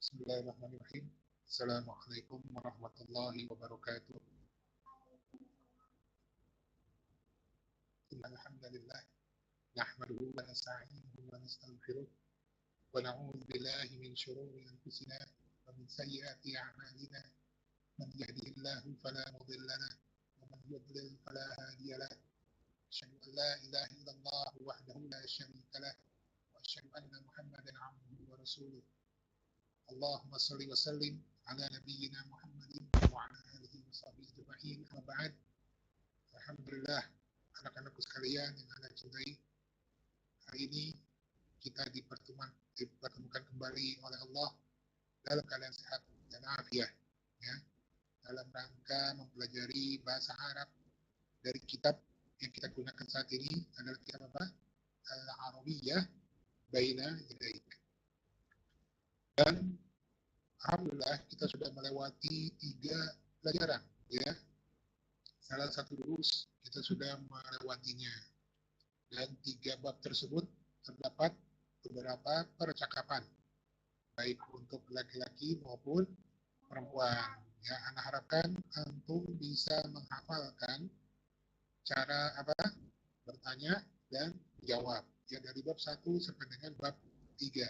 Bismillahirrahmanirrahim. Assalamualaikum warahmatullahi wabarakatuh. Alhamdulillah. Nahmaduhu wa nasta'inuhu wa nastaghfiruh. Wa na'udzu billahi min shururi anfusina wa min sayyiati a'malina. Man yahdihillahu fala mudilla lahu wa man yudlil fala hadiya lahu. Asyhadu an la ilaha illallah wahdahu la syarika lahu wa asyhadu anna Muhammadan 'abduhu wa rasuluh. Allahumma shalli wa sallim ala nabiyyina Muhammadin wa ala alihi wa sahbihi ajma'in. Amma ba'd. Alhamdulillah, anak-anakku sekalian yang Anda cintai, hari ini kita dipertemukan kembali oleh Allah dalam keadaan sehat dan afiat, ya, dalam rangka mempelajari bahasa Arab dari kitab yang kita gunakan saat ini adalah kitab apa? Al-Arabiyyah Baina Yadaik. Dan alhamdulillah kita sudah melewati 3 pelajaran, ya. Salah satu durus kita sudah melewatinya, dan 3 bab tersebut terdapat beberapa percakapan baik untuk laki-laki maupun perempuan. Ya, Anda harapkan antum bisa menghafalkan cara bertanya dan jawab. Ya, dari bab 1 sampai dengan bab 3.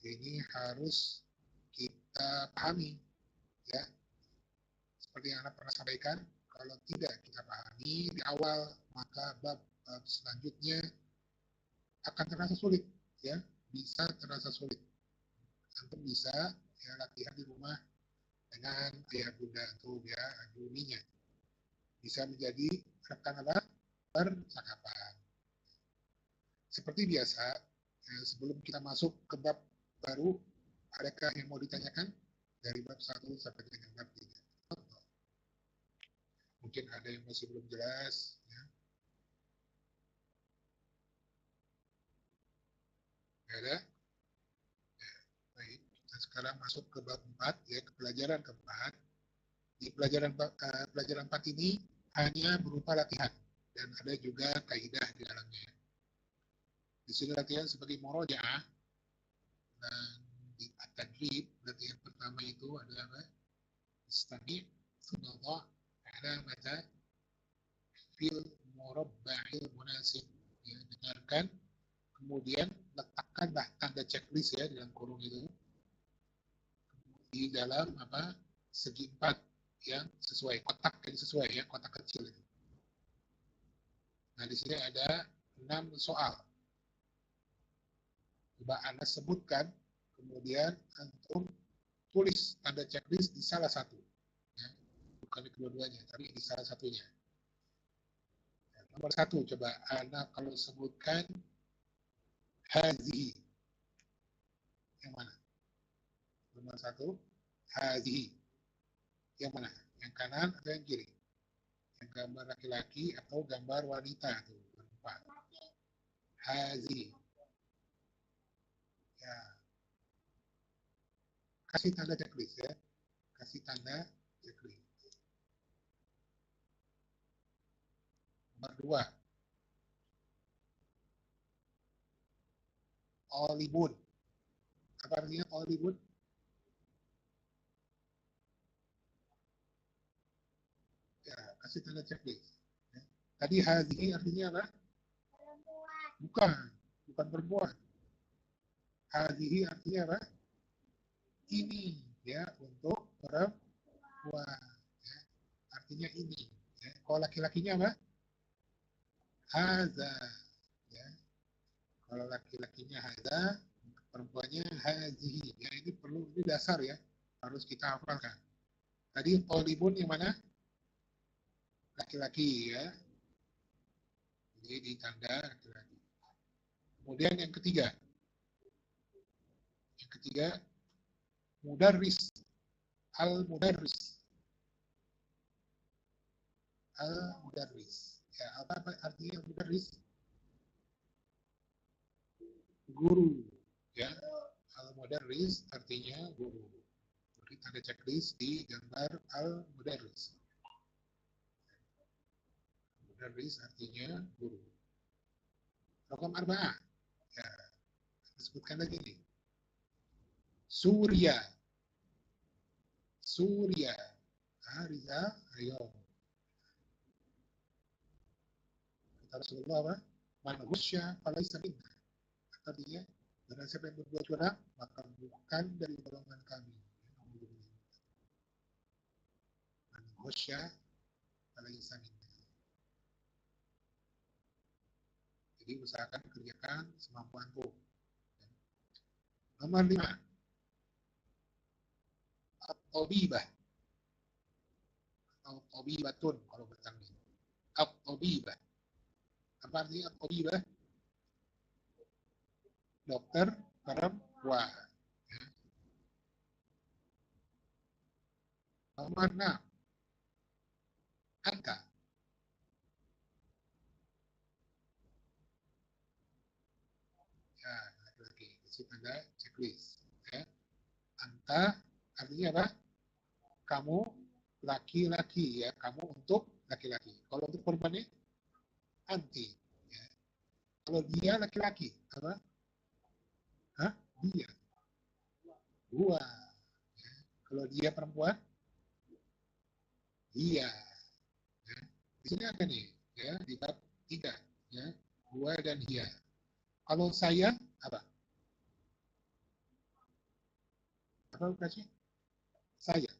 Ini harus kita pahami, ya. Seperti yang Anda pernah sampaikan, kalau tidak kita pahami di awal, maka bab selanjutnya akan terasa sulit, ya, bisa terasa sulit. Antum bisa ya latihan di rumah dengan ayah bunda atau ya gurunya, bisa menjadi rekan percakapan. Seperti biasa, ya, sebelum kita masuk ke bab baru, adakah yang mau ditanyakan dari bab 1 sampai dengan bab 3? Mungkin ada yang masih belum jelas, ya. Ada? Ya, baik, kita sekarang masuk ke bab 4, ya, ke pelajaran keempat. Di pelajaran 4 ini hanya berupa latihan, dan ada juga kaidah di dalamnya. Di sini latihan sebagai murojaah, dan di at-tadrib, latihan pertama itu adalah istami' sunallah alamata fil murabba'il munasib, ya, dengarkan, kemudian letakkanlah tanda checklist, ya, dalam kurung itu di dalam segi 4 yang sesuai, kotak yang sesuai, ya, kotak kecil itu. Nah, di sini ada 6 soal. Coba Anda sebutkan, kemudian antum tulis tanda checklist di salah satu, ya. Bukan di kedua-duanya, tapi di salah satunya. Ya, nomor 1, coba Anda kalau sebutkan hazihi, yang mana? Nomor 1, hazihi, yang mana? Yang kanan atau yang kiri? Yang gambar laki-laki atau gambar wanita? Tuh, perempuan. Hazihi. Ya. Kasih tanda checklist, ya. Kasih tanda checklist. Nomor 2, Olibun. Apa artinya Olibun? Ya, kasih tanda checklist. Ya. Tadi hazihi artinya apa? Bukan perempuan. Hazihi artinya apa? Ini, ya, untuk perempuan, ya. Artinya ini, ya. Kalau laki-lakinya apa? Haza, ya. Kalau laki-lakinya haza, perempuannya hazihi. Ya, ini perlu, ini dasar, ya, harus kita hafalkan. Tadi Olibun yang mana? Laki-laki, ya. Jadi di tanda laki-laki. Kemudian yang ketiga, mudarris, al-mudarris, al-mudarris. Ya, apa artinya mudarris? Guru, ya. Al-mudarris artinya guru. Jadi tanda checklist di gambar al-mudarris. Mudarris artinya guru. Rokam arba'ah, ya, disebutkan lagi nih. Surya. Surya. Riza, ayo. Kata Rasulullah apa? Man husya falaisa minna. Artinya, barang siapa yang berbuat curang, maka bukan dari golongan kami. Man husya falaisa minna. Jadi usahakan kerjakan semampu antum. Nomor 5. At-tabibah atau tabibatun kalau bertanwin. At-tabibah. Apa artinya at-tabibah? Dokter perempuan. Ya. Nomor 6. Anta. Ya, laki-laki. Di sini ada checklist. Ya. Anta artinya apa? Kamu laki-laki ya, kamu untuk laki-laki. Kalau untuk perempuan ini anti. Ya. Kalau dia laki-laki, apa? Hah? Dia. Gua. Ya. Kalau dia perempuan, dia. Ya. Di sini ada nih, ya, di bab 3, ya. Gua dan dia. Kalau saya, apa? Apa kasih? Saya.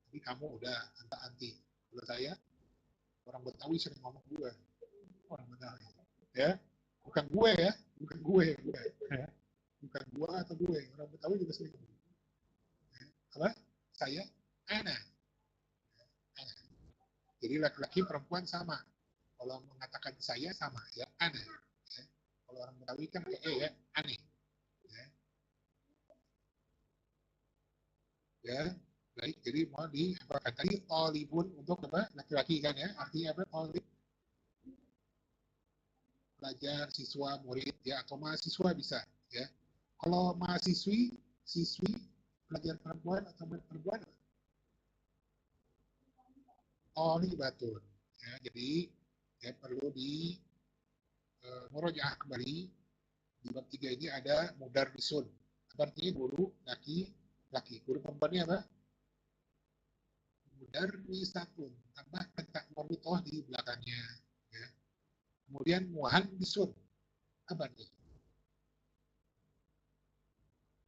Jadi kamu udah anti. Kalau saya, orang Betawi sering ngomong gue. Orang Betawi. Ya. Bukan gue ya. Bukan gue. Ya. Bukan gue atau gue. Orang Betawi juga sering ngomong. Ya. Apa? Saya, ana. Ana. Jadi laki-laki perempuan sama. Kalau mengatakan saya sama. Ya, ana. Ya. Kalau orang Betawi kan ya, aneh. Ya. Ya. Baik, jadi mau diapakan tadi talibun untuk apa? Laki-laki kan ya. Artinya apa? Talib pelajar, siswa, murid ya atau mahasiswa bisa ya. Kalau mahasiswi, siswi, pelajar perempuan atau murid perempuan talibatun. Ya, jadi ya perlu di murojaah kembali di bab 3 ini ada mudarrisun. Artinya guru laki-laki. Guru perempuannya apa? Mudarrisatun. Tambahkan tak marbitoh di belakangnya. Ya. Kemudian muhandisun. Apa nih?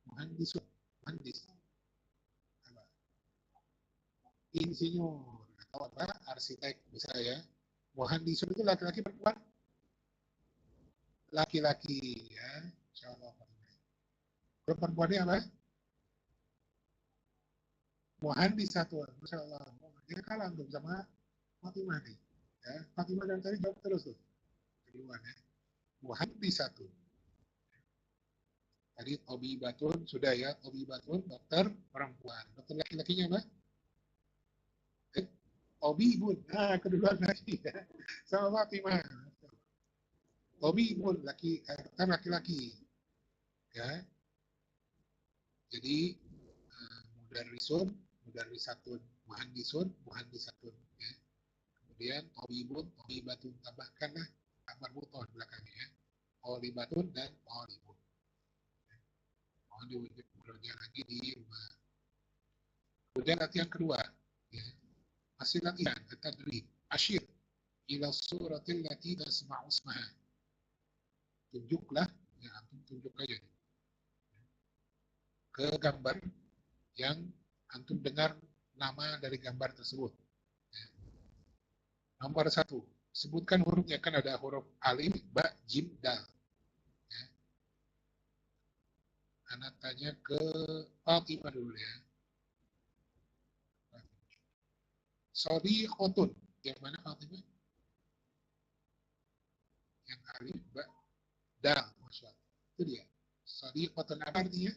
Muhandisun. Muhandis. Apa? Insinyur atau apa? Arsitek bisa ya. Muhandisun itu laki-laki perempuan? Laki-laki ya. Insyaallah. Kalau perempuannya apa? Muhandis satu. Masya Allah. Dia kalah tuh sama Fatimah nih. Ya. Fatimah dan tadi jawab terus tuh. Keduluan ya. Muhandis satu. Tadi Tobi Batun sudah ya. Tobi Batun dokter perempuan. Dokter laki-lakinya apa? Tobi Bun. Nah, keduluan lagi ya. Sama Fatimah. Tobi Bun kan laki-laki. Ya. Jadi mudarrisun, mudarrisatun, muhandisatun. Ya. Kemudian tobibun, tobibatun, tambahkanlah kamar butoh belakangnya ya. Tolibatun dan tolibun. Mohon diwujud belajar lagi di rumah. Kemudian latihan kedua. Ya. Masih latihan, tadrib, asyir. Ila suratil lati tasma'u ismaha. Tunjuklah, ya antum tunjuk aja ke gambar yang antum dengar nama dari gambar tersebut. Ya. Nomor 1, sebutkan hurufnya, kan ada huruf alif, ba, jim, dal. Ya. Anak tanya ke Fatimah dulu ya. Sadiqotun. Yang mana Fatimah? Yang alif, ba, dal. Masya Allah. Itu dia. Sadiqotun apa artinya?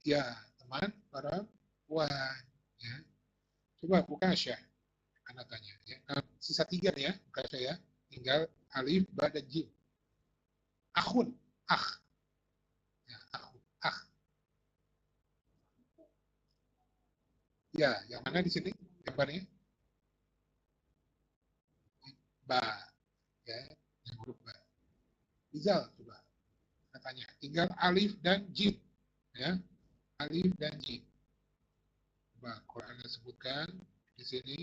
Ya, teman perempuan. Ya. Coba buka Syah. Anak tanya. Ya. Sisa 3 nih ya. Buka Syah ya. Tinggal alif, ba, dan jim. Akhun. Akh. Ya, akhun. Akh. Ya, yang mana di sini gambarnya? Ba. Ya, yang huruf ba. Rizal, coba. tanya. Tinggal alif dan jim. Ya, alif dan jim. Coba kalau Anda sebutkan di sini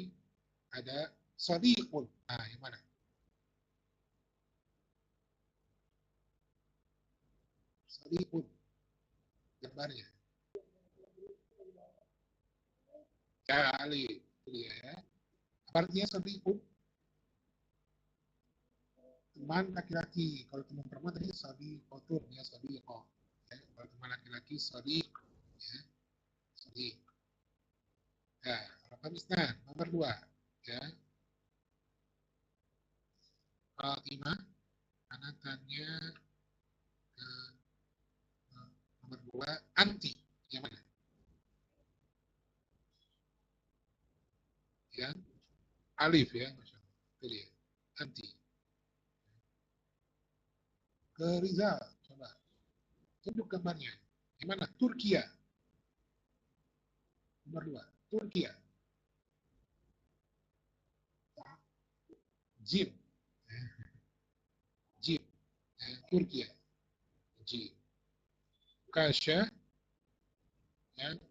ada sadiqun. Nah, yang mana? Sadiqun. Gambarnya. Ya, alif. Itu dia ya. Artinya sadiqun. Teman laki-laki. Kalau teman perempuan tadi sadiqotun ya, sadiqoh. Ya, kalau teman laki-laki sadiq. Ya, sadiq. Ya, Afghanistan nomor 2 ya. Fatimah anak tanya ke nomor 2 anti yang mana? Yang alif ya, Masya Allah. Itu dia. Anti. Ke Rizal, coba tunjuk gambarnya. Gimana? Turkiya. Nomor 2 Turkiya. Jim. Jim. Turkiya. Jim. Kasya.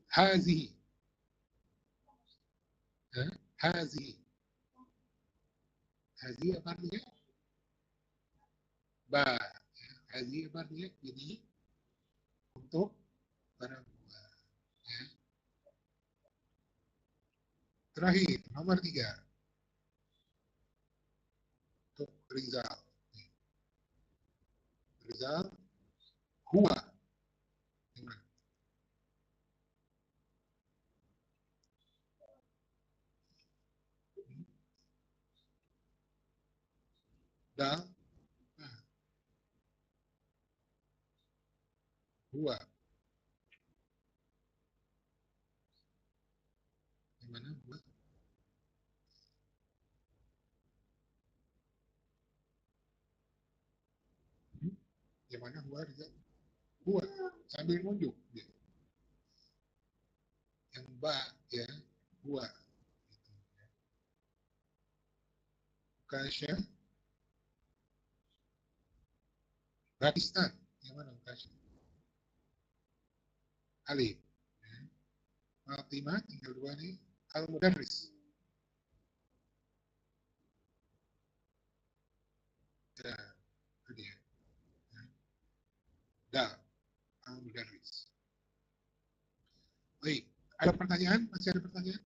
Hazihi. Hazihi. Hazihi apa artinya? Ba. Hazihi apa artinya? Ini untuk barang buah. Ya. Terakhir, nomor 3 untuk Rizal. Rizal, huwa. Dal, nah, huwa. Gimana huwa? Gimana huwa Rizal? Huwa, sambil nunjuk. Yang ba, ya, huwa. Kasya, Pakistan. Yang mana Kasya? Alif. Ya. Fatimah, tinggal 2 nih. Al-Mudarris. Ya, itu dia. Ya. Dal, Al-Mudarris. Baik, ada pertanyaan? Masih ada pertanyaan?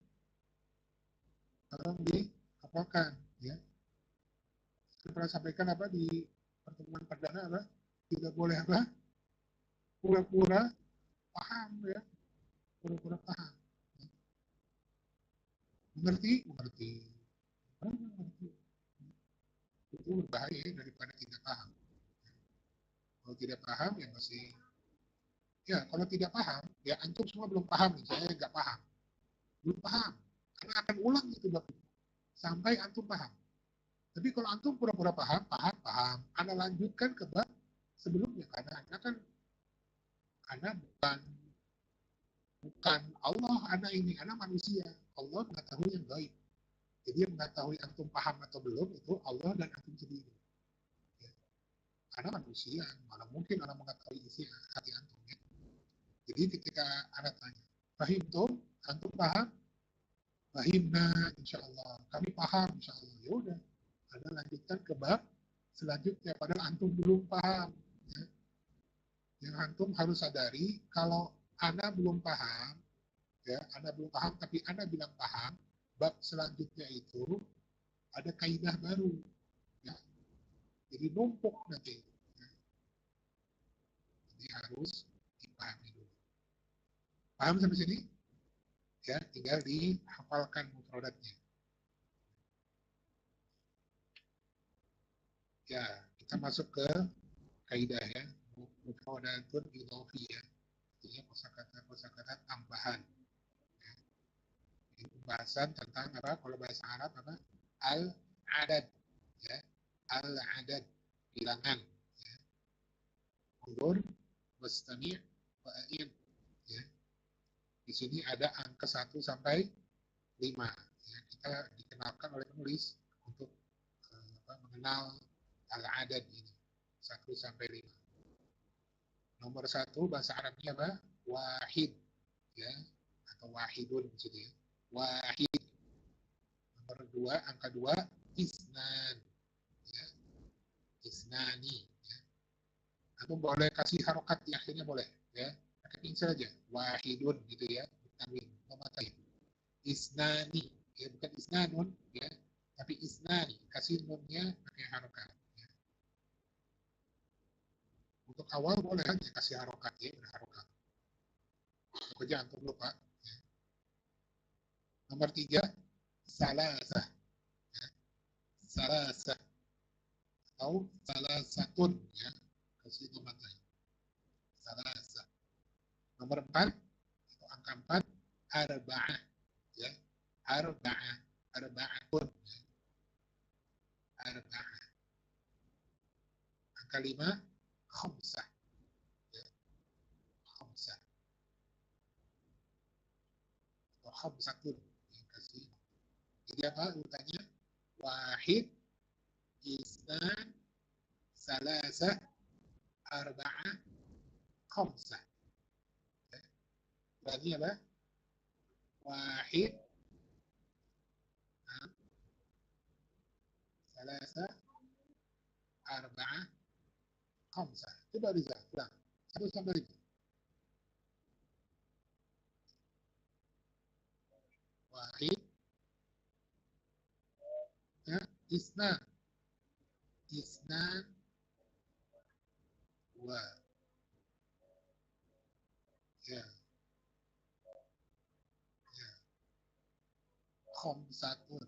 Tolong dihafalkan. Ya. Saya pernah sampaikan apa di pertemuan perdana apa? Tidak boleh apa? Pura-pura paham ya. Pura-pura paham. Mengerti? Mengerti. Mengerti. Itu berbahaya daripada tidak paham. Kalau tidak paham ya masih, ya kalau tidak paham ya antum semua belum paham nih, saya nggak paham, belum paham, karena akan ulang itu sampai antum paham. Tapi kalau antum pura-pura paham, paham, Anda lanjutkan ke bab sebelumnya, karena Anda kan Anda bukan Allah, Anda ini Anda manusia, Allah mengetahui yang gaib. Jadi yang mengetahui antum paham atau belum itu Allah dan antum sendiri. Ya. Anda manusia, mana mungkin Anda mengetahui isi hati antum. Ya. Jadi ketika Anda tanya, paham tuh, antum paham? Pahimna, insya Allah. Kami paham, insya Allah. Ya udah, Anda lanjutkan ke bab selanjutnya. Padahal antum belum paham. Ya. Yang antum harus sadari, kalau Anda belum paham, ya, Anda belum paham, tapi Anda bilang paham, bab selanjutnya itu ada kaidah baru. Ya. Jadi numpuk nanti. Ya. Jadi harus dipahami dulu. Paham sampai sini? Ya, tinggal dihafalkan mufradatnya. Ya, kita masuk ke kaidah ya. Mufradatun idhofiyah. Artinya kosakata tambahan. Ya. Ini pembahasan tentang apa? Kalau bahasa Arab apa? Al-adad. Ya. Al-adad. Bilangan. Ya. Undur, wastami', wa'in. Ya. Di sini ada angka 1 sampai 5. Ya. Kita dikenalkan oleh penulis untuk mengenal al-adad ini. 1 sampai 5. Nomor 1 bahasa Arabnya apa? Wahid, ya, atau wahidun di sini. Wahid. Nomor 2, angka 2, isnan, ya, isnani. Ya. Atau boleh kasih harokat di akhirnya boleh, ya, pakai pensil aja. Wahidun gitu ya, tanwin, memakai. Isnani, ya, bukan isnanun, ya, tapi isnani, kasih nunnya pakai harokat. Ya. Untuk awal boleh aja kasih harokat, ya, berharokat. Aku jangan lupa. Ya. Nomor 3, salasah, ya, salasah atau salasatun, ya, kasih memakai. Salasah. Nomor 4 atau angka 4, arba'ah, ya, arba'ah, arba'atun, ya, arba'ah. Angka 5, khamsah, ya, khamsah atau khamsatun, ya, kasih. Jadi apa urutannya? Wahid, isnan, salasah, arba'ah, khamsah. Ya. Berarti apa? Wahid, salasah, arba'ah, khamsah. Coba bisa, ulang. 1 sampai 5. Wahid, ya, isnan, isnan, wa, ya, ya, khamsatun.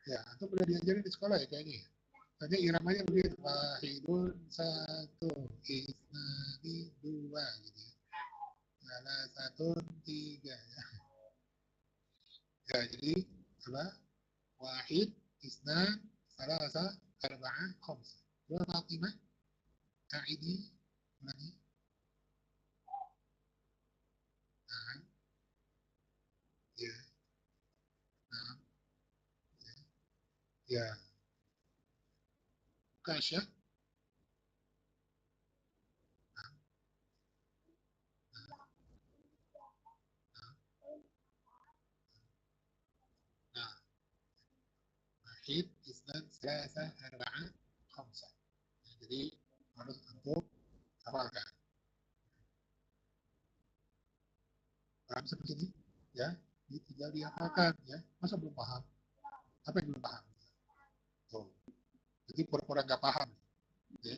Ya, itu boleh diajarin di sekolah ya kayaknya. Tadi iramanya begitu, wahidun, 1, isnani, 2, gitu ya. Salah 1, 3, ya. Ya, jadi apa? Wahid, isnan, salasa, arba'ah, khamsah. Dua Fatimah, Kaidi, ulangi. Nah, ya, nah, ya. Kasya, nah, nah, nah. Wahid, isnan, salasa, arba'ah, khamsah. Ya, jadi harus untuk hafalkan. Paham seperti ini? Ya, tinggal dihafalkan ya. Masa belum paham? Apa yang belum paham? Tuh. Jadi pura-pura nggak paham. Ya,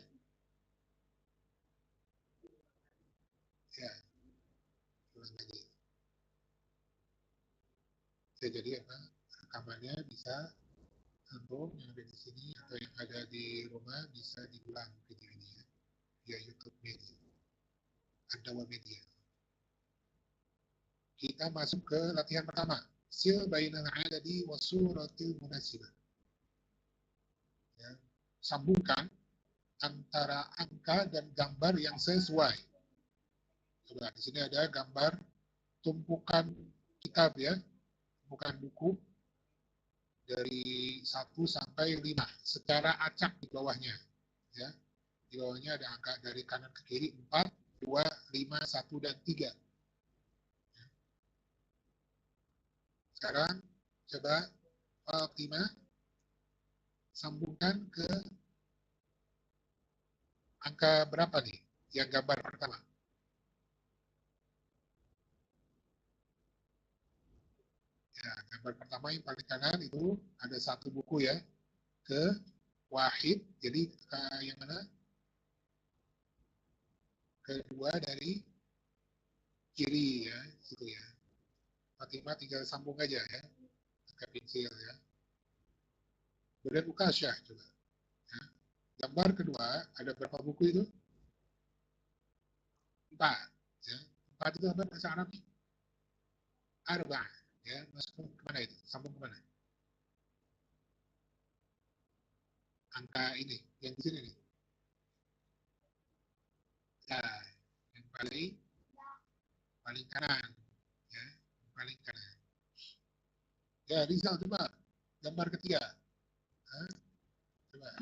ya, ulang lagi. Ya, jadi apa? Rekamannya bisa untuk yang ada di sini atau yang ada di rumah bisa diulang video ini ya. Via YouTube Media. Andawa Media. Kita masuk ke latihan pertama. Sil bainal adadi wa suratil munasibah. Ya. Sambungkan antara angka dan gambar yang sesuai. Coba di sini ada gambar tumpukan kitab ya, tumpukan buku dari 1 sampai 5 secara acak di bawahnya. Ya. Di bawahnya ada angka dari kanan ke kiri 4, 2, 5, 1, dan 3. Sekarang coba Fatimah sambungkan ke angka berapa nih yang gambar pertama? Ya, gambar pertama yang paling kanan itu ada satu buku ya, ke Wahid, jadi yang mana? Kedua dari kiri ya, itu ya. Fatimah tinggal sambung aja ya, pakai pensil ya. Kemudian Ukasyah coba. Ya. Gambar kedua ada berapa buku itu? 4. Ya. 4 itu apa bahasa Arab? Arba. Ya, masuk kemana itu? Sambung kemana? Angka ini, yang di sini nih. Ya, yang paling kanan. Ya, paling kanan. Ya, Rizal coba. Gambar ketiga. Hah? Coba.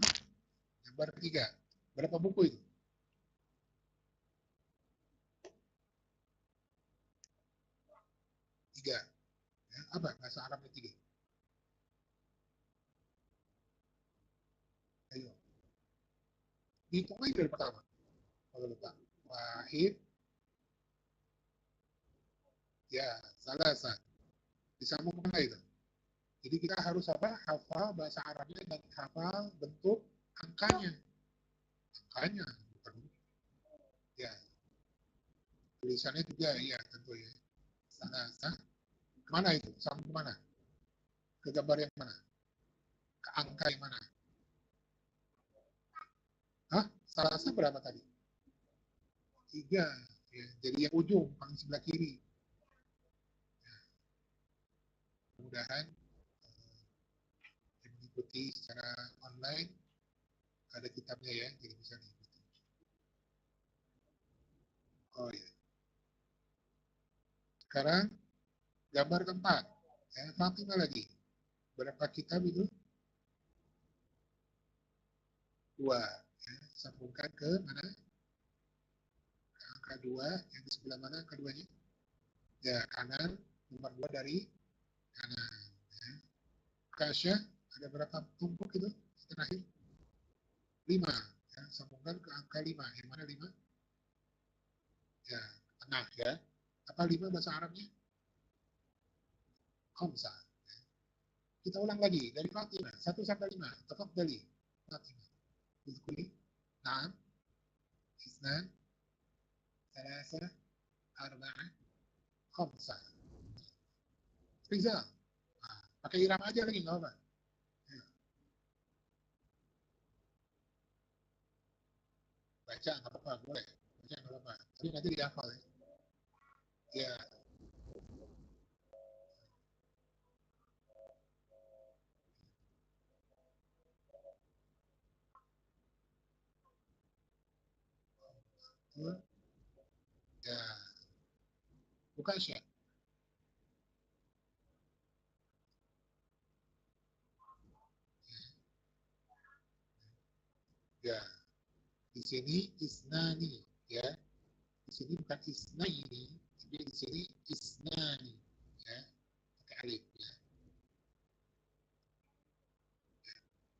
Gambar ketiga. Berapa buku itu? Apa bahasa Arabnya 3? Ayo. Hitung aja dari pertama. Kalau lupa. Wahid. Ya, salah satu. Disambung kemana itu? Jadi kita harus apa? Hafal bahasa Arabnya dan hafal bentuk angkanya. Angkanya. Bukan. Ya. Tulisannya juga, ya tentu ya. Salah satu. Kemana itu? Sambung kemana? Ke gambar yang mana? Ke angka yang mana? Hah? Salah satu berapa tadi? 3. Ya, jadi yang ujung, paling sebelah kiri. Ya, mudah-mudahan yang mengikuti secara online ada kitabnya ya, jadi bisa diikuti. Oh ya. Sekarang gambar keempat. Ya, Fatimah lagi. Berapa kitab itu? 2. Ya, sambungkan ke mana? Ke angka 2. Yang di sebelah mana keduanya? Ya, kanan. Nomor 2 dari kanan. Ya. Kasya, ada berapa tumpuk itu? Terakhir. 5. Ya, sambungkan ke angka 5. Yang mana 5? Ya, tengah ya. Apa 5 bahasa Arabnya? Khamsa. Kita ulang lagi dari Fatimah 1 sampai 5. Tafadhali. Fatimah. Udkhuli. Naam. Isnan. Thalatha. Arba'a. Khamsa. Rizal. Nah, pakai irama aja lagi nggak apa. Ya. Baca nggak apa-apa, boleh. Baca nggak apa-apa. Tapi nanti dihafal ya. Ya. Ya. Bukan syak. Ya. Di sini isnani ya. Di sini bukan isnaini, tapi di sini isnani ya. Pakai alif ya.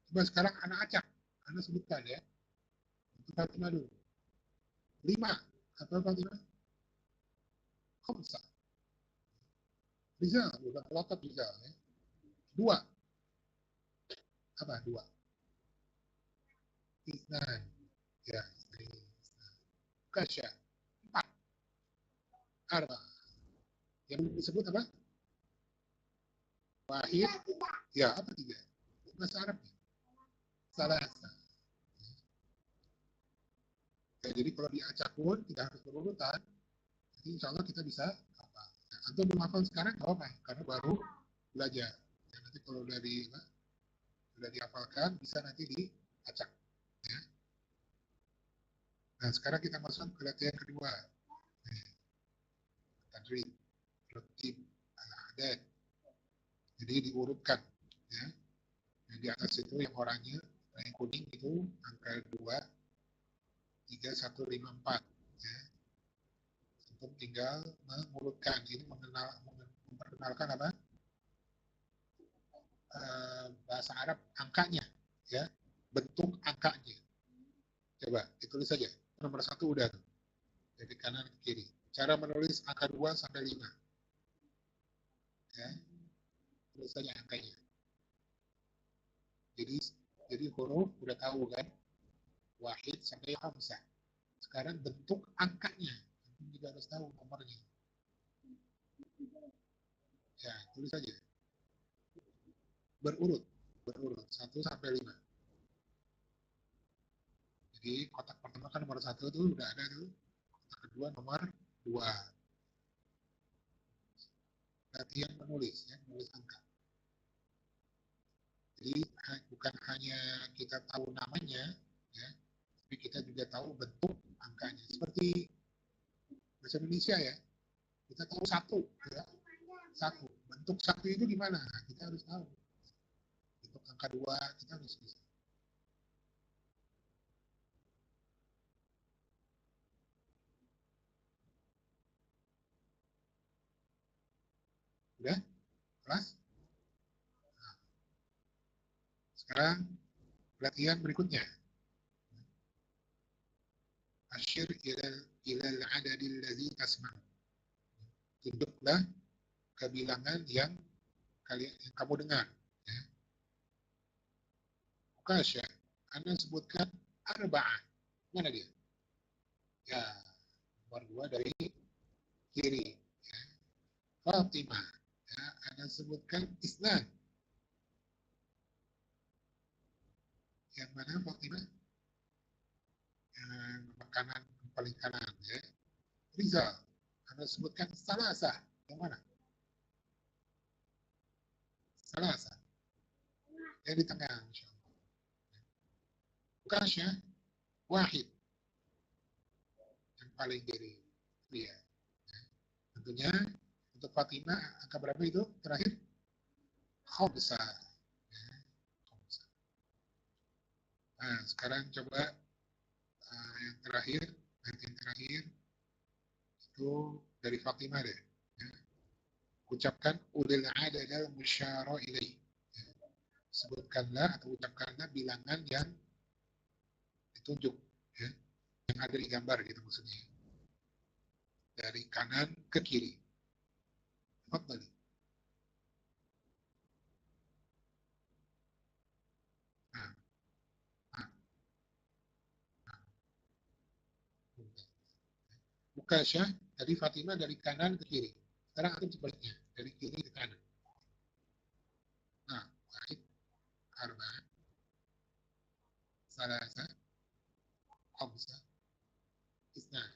Coba sekarang anak acak, anak sebutkan ya. Untuk Fatimah dulu. 5. Apa Fatimah? Khamsa. Rizal, bukan kelotot Rizal ya. 2. Apa 2? Isnan. Ya, isnan. Kasya. 4. Arba. Yang disebut apa? Wahid. Ya, apa 3? Bahasa Arabnya. Salah. Ya, jadi kalau diacak pun tidak harus berurutan. Jadi insya Allah kita bisa apa? Nah, atau belum hafal sekarang nggak apa-apa, karena baru belajar. Ya, nanti kalau sudah dihafalkan bisa nanti diacak. Ya. Nah sekarang kita masuk ke latihan kedua. Tadrib, tertib, al-adat. Jadi diurutkan. Ya. Yang di atas itu yang oranye, yang kuning itu angka 2, 3, 1, 5, 4. Ya. Untuk tinggal mengurutkan. Ini memperkenalkan apa? Bahasa Arab angkanya. Ya. Bentuk angkanya. Coba ditulis saja. Nomor 1 udah tuh. Dari kanan ke kiri. Cara menulis angka 2 sampai 5. Ya. Tulis saja angkanya. Jadi huruf udah tahu kan? Wahid sampai hamzah. Sekarang bentuk angkanya. Antum juga harus tahu nomornya. Ya, tulis saja. Berurut. Berurut. 1 sampai 5. Jadi kotak pertama kan nomor 1 tuh udah ada tuh. Kotak kedua nomor 2. Latihan menulis, ya, menulis angka. Jadi bukan hanya kita tahu namanya, ya, tapi kita juga tahu bentuk angkanya. Seperti bahasa Indonesia ya, kita tahu 1, ya, 1. Bentuk 1 itu gimana? Kita harus tahu. Bentuk angka 2 kita harus bisa. Udah? Kelas? Nah, sekarang latihan berikutnya. Asyir ilal adadil ladzi tasma'. Tunjuklah kebilangan yang kamu dengar. Ya. Ukasha, Anda sebutkan arba'ah. Mana dia? Ya, nomor 2 dari kiri. Ya. Fatimah, ya, Anda sebutkan isnan. Yang mana Fatimah? Yang kanan, paling kanan. Ya. Rizal, Anda sebutkan salasah. Yang mana? Salasah. Yang di tengah, insyaallah. Ukasha, wahid. Yang paling kiri. Iya. Tentunya untuk Fatimah angka berapa itu terakhir? Khamsah. Nah, sekarang coba yang terakhir, yang terakhir itu dari Fatimah deh. Ya. Ucapkan ulil adadal musyara ilaih. Ya. Sebutkanlah atau ucapkanlah bilangan yang ditunjuk, ya. Yang ada di gambar gitu maksudnya. Dari kanan ke kiri. Fadhali. Nah, nah, nah. Mukasyah, tadi Fatimah dari kanan ke kiri. Sekarang antum sebaliknya, dari kiri ke kanan. Nah, wahid, arba'ah, salasa, khamsah, isnan.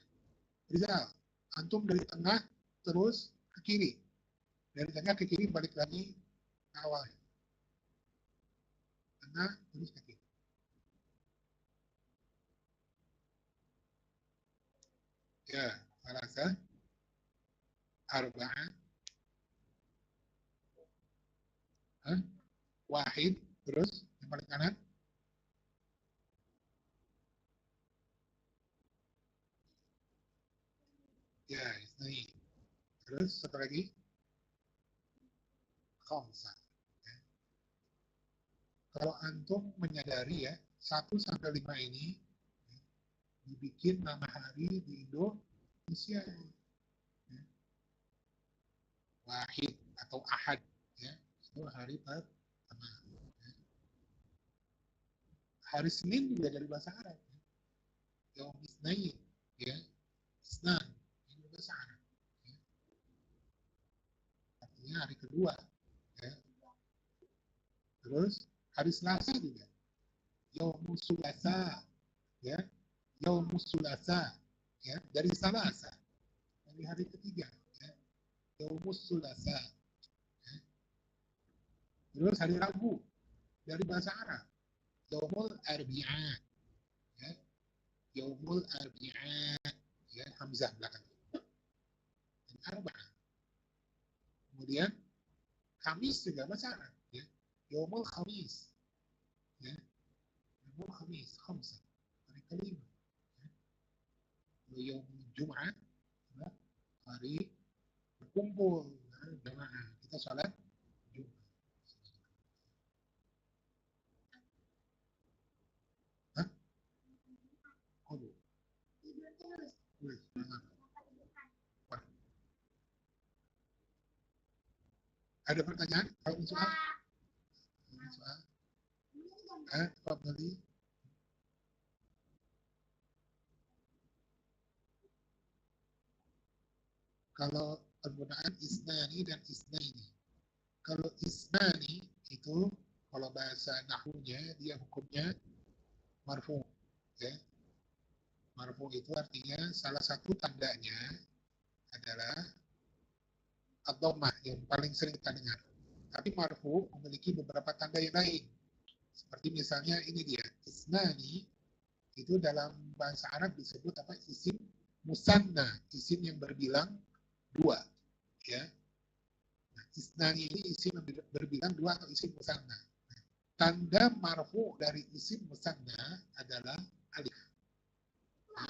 Rizal, antum dari tengah terus ke kiri. Dari tengah ke kiri balik lagi ke awal. Tengah terus ke kiri. Ya, salasa, arba'ah, wahid, terus yang paling kanan. Ya, isnain. Terus satu lagi, khamsah. Ya. Kalau antum menyadari ya, 1 sampai 5 ini ya, dibikin nama hari di Indonesia. Ya. Wahid atau ahad. Ya. Itu hari pertama. Ya. Hari Senin juga dari bahasa Arab. Ya. Yaum isnain. Ya. Isnan. Ini bahasa Arab. Ya. Artinya hari kedua. Ya. Terus hari Selasa juga. Yaumus Sulasa. Ya. Yaumus Sulasa. Ya. Dari Salasa. Dari hari ketiga. Ya. Yaumus Sulasa. Ya. Terus hari Rabu. Dari bahasa Arab. Yaumul Arbi'a. Ya. Yaumul Arbi'a. Ya. Hamzah belakang. Dan Arba'ah. Kemudian Kamis juga bahasa Arab. Ya. Yaumul Khamis. Ya. Yaumul Khamis. Khamsah. Hari kelima. Ya. Yaumul Jum'ah. Ya. Hari berkumpul. Jamaah. Kita sholat Jumat. Hah? Oh, ada pertanyaan? Kalau soal? Soal? Fadhali. Kalau penggunaan isnani dan isnaini. Kalau isnani itu kalau bahasa nahwunya dia hukumnya marfu. Ya. Marfu itu artinya salah satu tandanya adalah ad-dhammah yang paling sering kita dengar. Tapi marfu memiliki beberapa tanda yang lain. Seperti misalnya ini dia, isnani itu dalam bahasa Arab disebut apa? Isim musanna, isim yang berbilang dua. Ya. Nah, isnani ini isim yang berbilang dua atau isim musanna. Tanda marfu dari isim musanna adalah alif. Ya.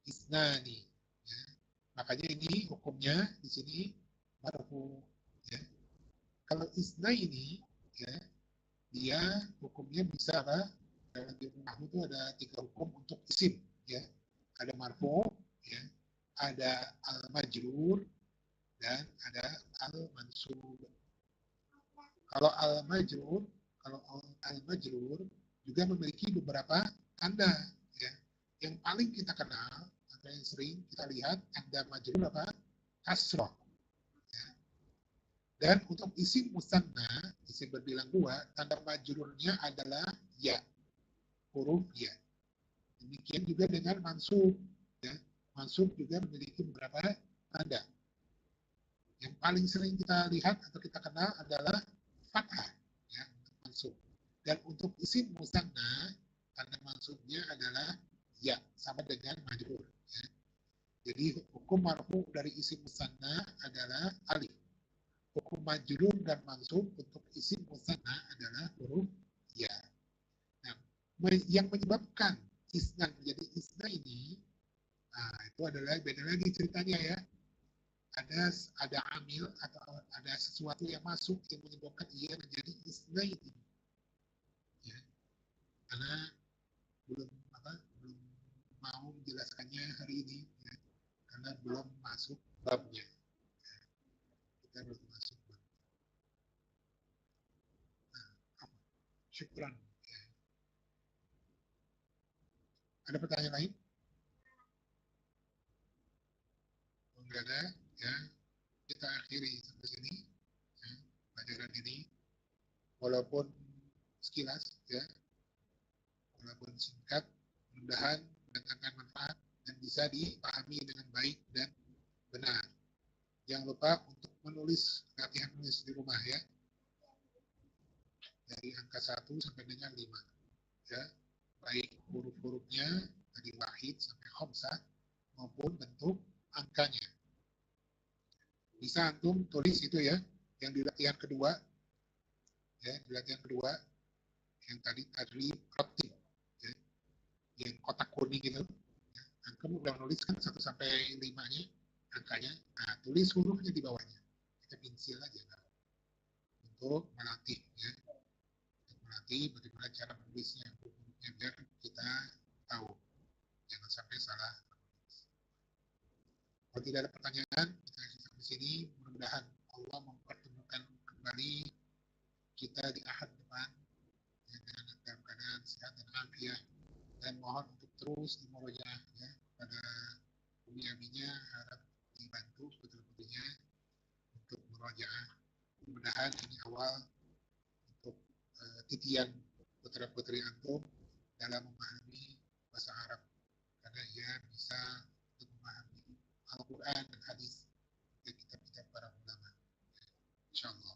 Isnani. Ya. Makanya ini hukumnya di sini marfu. Ya. Kalau isna ini, ya, dia hukumnya bisa apa? Dalam ilmu nahwu itu ada 3 hukum untuk isim, ya. Ada marfu, ya, ada al-majrur, dan ada al-mansub. Kalau al-majrur, kalau al-majrur juga memiliki beberapa tanda, ya. Yang paling kita kenal atau yang sering kita lihat tanda majrur apa? Kasroh. Ya. Dan untuk isim musanna, isim berbilang 2, tanda majrurnya adalah ya, huruf ya. Demikian juga dengan mansub, ya. Mansub juga memiliki beberapa tanda. Yang paling sering kita lihat atau kita kenal adalah fathah, ya, untuk mansub. Dan untuk isim musanna, tanda mansubnya adalah ya, sama dengan majrur. Ya. Jadi hukum marfu dari isim musanna adalah alif. Hukum majrur dan mansub untuk isim musanna adalah huruf ya. Nah, yang menyebabkan isna menjadi isna ini, nah, itu adalah beda lagi ceritanya, ya. Ada amil atau ada sesuatu yang masuk yang menyebabkan ia menjadi isnain, ya. Karena belum mau menjelaskannya hari ini, ya. Karena belum masuk babnya, ya. Kita belum masuk bab. Nah, syukran, ya. Ada pertanyaan lain? Enggak ada, ya. Kita akhiri sampai sini, ya, pelajaran ini, walaupun sekilas, ya, walaupun singkat, mudah-mudahan mendatangkan manfaat dan bisa dipahami dengan baik dan benar. Jangan lupa untuk menulis, latihan menulis di rumah, ya, dari angka 1 sampai dengan 5, ya, baik huruf-hurufnya dari wahid sampai khamsah maupun bentuk angkanya. Bisa antum tulis itu, ya, yang di latihan kedua, ya, di latihan kedua yang tadi roti, ya, yang kotak kuning itu, ya. Antum udah menulis kan 1 sampai 5-nya angkanya. Nah, tulis hurufnya di bawahnya. Kita pensil aja, kan, untuk melatih, ya, untuk melatih bagaimana cara menulisnya, hurufnya, biar kita tahu, jangan sampai salah. Kalau tidak ada pertanyaan, kita sampai sini. Mudah-mudahan Allah mempertemukan kembali kita di ahad depan, ya, dalam keadaan sehat dan afiat, dan mohon untuk terus dimurojaah, ya, pada umi-aminya, harap dibantu betul-betulnya untuk murojaah. Mudah-mudahan ini awal untuk titian putra-putri antum dalam memahami bahasa Arab, karena ia bisa untuk memahami Al-Quran dan hadis dari kitab-kitab para ulama, insyaallah.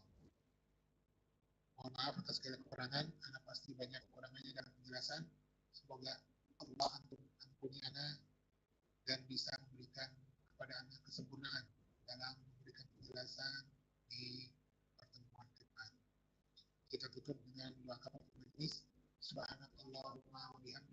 Mohon maaf atas segala kekurangan, Anda pasti banyak kekurangannya dalam penjelasan. Semoga Allah ampuni Anda dan bisa memberikan kepada Anda kesempurnaan dalam memberikan penjelasan di pertemuan depan. Kita tutup dengan doa kafaratul majelis. Subhanakallahumma wa bihamdika